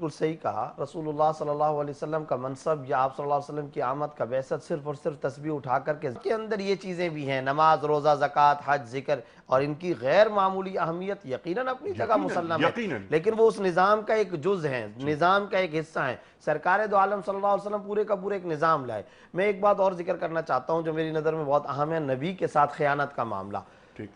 بالکل صحیح کہا. رسول اللہ صلی اللہ علیہ وسلم کا منصب یا آپ صلی اللہ علیہ وسلم کی آمد کا بعثت صرف اور صرف تسبیح اٹھا کر کے اندر یہ چیزیں بھی ہیں، نماز، روزہ، زکوٰۃ، حج، ذکر، اور ان کی غیر معمولی اہمیت یقیناً اپنی جگہ مسلم ہے، لیکن وہ اس نظام کا ایک جز ہیں، نظام کا ایک حصہ ہیں. سرکار دو عالم صلی اللہ علیہ وسلم پورے کا پورے ایک نظام لائے. میں ایک بات اور ذکر کرنا چاہتا ہوں جو میری نظر میں بہت اہم ہے، نبی کے ساتھ خیانت کا معاملہ.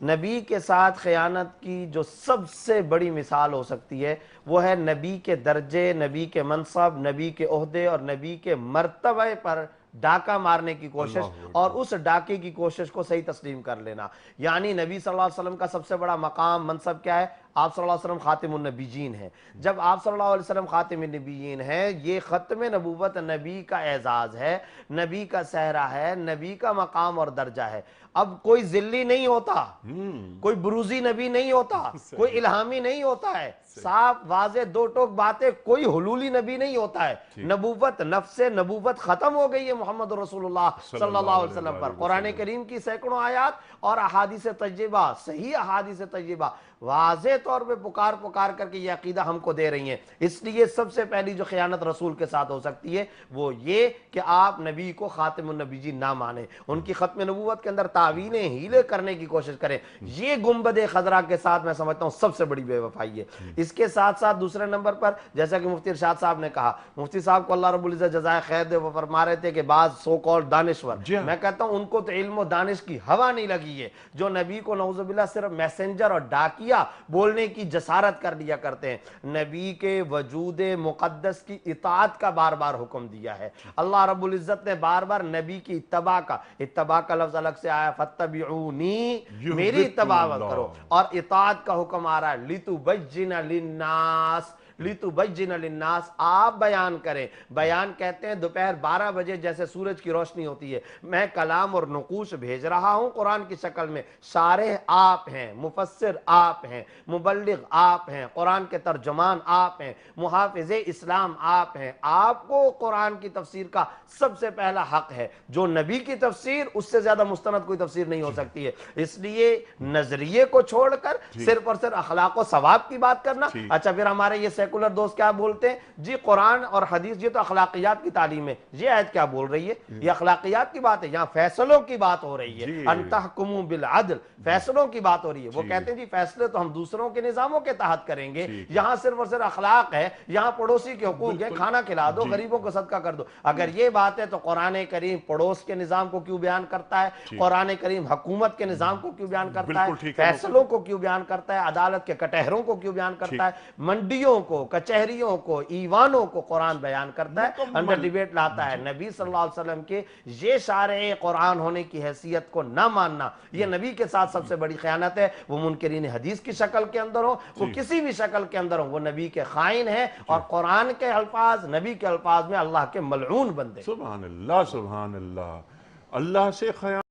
نبی کے ساتھ خیانت کی جو سب سے بڑی مثال ہو سکتی ہے وہ ہے نبی کے درجے، نبی کے منصب، نبی کے عہدے اور نبی کے مرتبہ پر ڈاکہ مارنے کی کوشش، اور اس ڈاکے کی کوشش کو صحیح تسلیم کر لینا. یعنی نبی صلی اللہ علیہ وسلم کا سب سے بڑا مقام، منصب کیا ہے؟ آپ صلی اللہ علیہ وسلم خاتم النبیین ہیں. جب آپ صلی اللہ علیہ وسلم خاتم النبیین ہیں، یہ ختم نبوت نبی کا اعزاز ہے، نبی کا صحرا ہے، نبی کا مقام اور درجہ ہے. اب کوئی ذلی نہیں ہوتا، کوئی بروزی نبی نہیں ہوتا، کوئی الہامی نہیں ہوتا ہے، صاف واضح دو ٹوک باتیں، کوئی حلولی نبی نہیں ہوتا ہے. نبوت، نفس نبوت ختم ہو گئی ہے محمد رسول اللہ صلی اللہ علیہ وسلم پر. قرآن کریم کی سینکڑوں آیات اور احادیث طیبہ، صحیح احادیث طیبہ واضح طور پہ پکار کر کے یہ عقیدہ ہم کو دے رہی ہیں. اس لیے سب سے پہلی جو خیانت رسول کے ساتھ ہو سکتی ہے وہ یہ کہ آپ نبی کو خاتم النبیین نہ مانیں، ان کی ختم نبوت کے اندر تعویلیں، ہیلے کرنے کی کوشش کریں. یہ گنبد خضرا کے ساتھ میں سمجھتا ہوں سب سے بڑی بے وفائی ہے. اس کے ساتھ ساتھ دوسرے نمبر پر جیسا کہ مفتی ارشاد صاحب نے کہا، مفتی صاحب کو اللہ رب العزت جزائے خیر دے، وہ فرما رہے تھے کہ بعض سو کال دانشور، میں کہتا ہوں ان کو تو علم و دانش کی ہوا نہیں لگی ہے، جو نبی کو نعوذ باللہ صرف میسنجر اور ڈاکیہ بولنے کی جسارت کر دیا کرتے ہیں. نبی کے وجود مقدس کی اطاعت کا بار بار حکم دیا ہے. اللہ رب العزت نے بار بار نبی کی اتباع کا لفظ الگ سے آیا، فَاتَّبِعُونِی، میری اتباع کرو، اور اطاعت کا حکم آ رہا ہے، لِتُبَجِّنَ لِلنَّاسِ، لِتُبَجِّنَ لِلنَّاسِ، آپ بیان کریں. بیان کہتے ہیں دوپہر 12 بجے جیسے سورج کی روشنی ہوتی ہے، میں کلام اور نقوش بھیج رہا ہوں قرآن کی شکل میں، شارح آپ ہیں، مفسر آپ ہیں، مبلغ آپ ہیں، قرآن کے ترجمان آپ ہیں، محافظ اسلام آپ ہیں. آپ کو قرآن کی تفسیر کا سب سے پہلا حق ہے. جو نبی کی تفسیر، اس سے زیادہ مستند کوئی تفسیر نہیں ہو سکتی ہے. اس لیے نظریے کو چھوڑ کر صرف اور صرف اخلاق و ثواب کی بات کرنا. اچھا پھر ہمارے یہ سیکولر دوست کیا بولتے ہیں؟ جی قرآن اور حدیث یہ تو اخلاقیات کی تعلیم ہے. یہ آیت کیا بول رہی ہے؟ یہ اخلاقیات کی بات ہے، یہاں فیصلوں کی بات ہو رہی ہے. ان تحکموا بالعدل، فیصلوں کی بات ہو رہی ہے. وہ کہتے ہیں جی فیصلے تو ہم دوسروں کے نظاموں کے تحت کریں گے، یہاں صرف اور صرف اخلاق ہے، یہاں پڑوسی کے حقوق ہے، کھانا کھلا دو، غریبوں کو صدقہ کر دو. اگر یہ بات ہے تو قرآن کریم پڑوس کے نظام کو کیوں بیان کرتا ہے؟ قرآن کریم حکومت کے نظام کو کیوں بیان کرتا ہے؟ فیصلوں کو کیوں بیان کرتا ہے؟ عدالت کے کٹہروں کو کیوں بیان کرتا ہے؟ منڈیوں کو، کچہریوں کو، ایوانوں کو قرآن بیان کرتا ہے، انڈر ڈیبیٹ لاتا ہے. نبی صلی اللہ علیہ وسلم کے یہ شارع قرآن ہونے کی حیثیت کو نہ ماننا، یہ نبی کے ساتھ سب سے بڑی خیانت ہے. وہ منکرین حدیث کی شکل کے اندر ہو، وہ کسی بھی شکل کے اندر ہو، وہ نبی کے خائن ہیں، اور قرآن کے الفاظ، نبی کے الفاظ میں اللہ کے ملعون بندے. سبحان اللہ، سبحان اللہ. اللہ سے خیانت